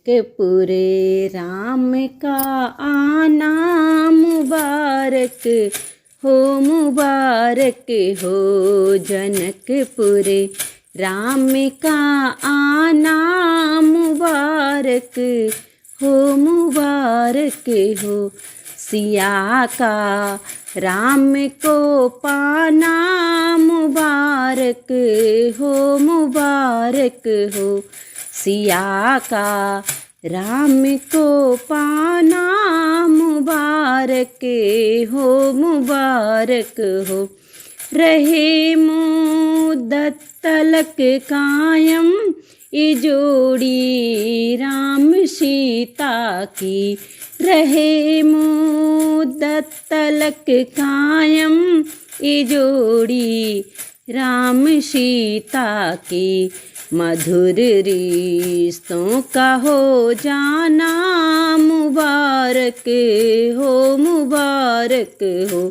जनकपुरे राम का आना मुबारक हो जनकपुरे राम का आना मुबारक हो सिया का राम को पाना मुबारक हो सिया का राम को पाना मुबारक हो रहे मुद्दत तलक कायम ये जोड़ी राम सीता की रहे मुद्दत तलक कायम ये जोड़ी राम सीता की मधुर रिश्तों का हो जाना मुबारक हो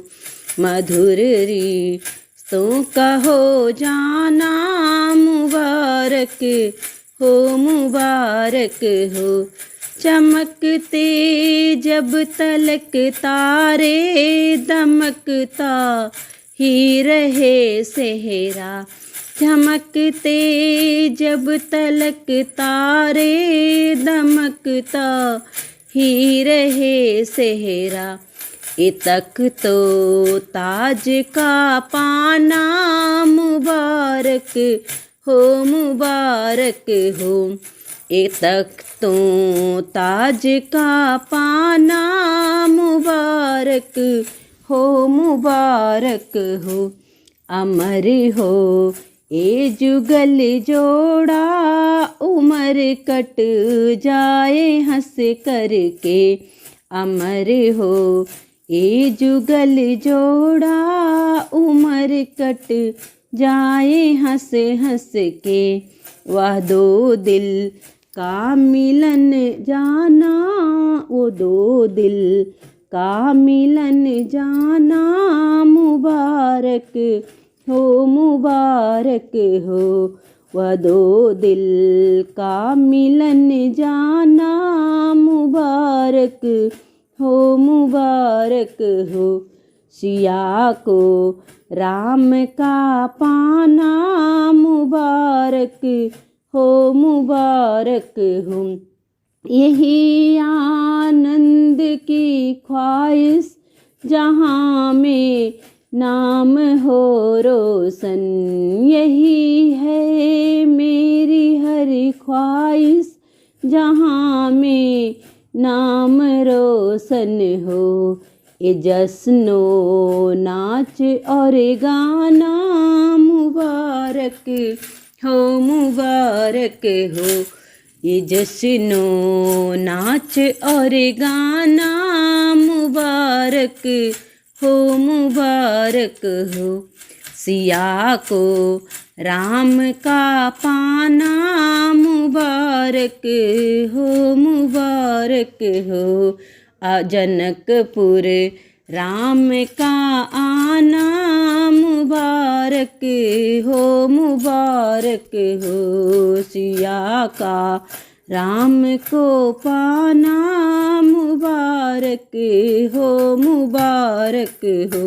मधुर रिश्तों का हो जाना मुबारक हो चमकते जब तलक तारे दमकता ही रहे सेहरा चमकते जब तलक तारे दमकता ही रहे सेहरा इतक तो ताज का पाना मुबारक हो इतक तो ताज का पाना मुबारक हो अमर हो ए जुगल जोड़ा उमर कट जाए हंस करके अमर हो ए जुगल जोड़ा उमर कट जाए हंस के वह दो दिल का मिलन जाना वो दो दिल का मिलन जाना मुबारक हो वह दो दिल का मिलन जाना मुबारक हो सिया को राम का पाना मुबारक हो यही आनंद की ख्वाहिश जहाँ में नाम हो रोशन यही है मेरी हर ख्वाहिश जहाँ में नाम रोशन हो ये जश्नो नाच और गाना मुबारक हो ये जश्नो नाच और गाना मुबारक हो सिया को राम का पाना मुबारक हो जनकपुर राम का आना मुबारक हो सिया का राम को पाना मुबारक हो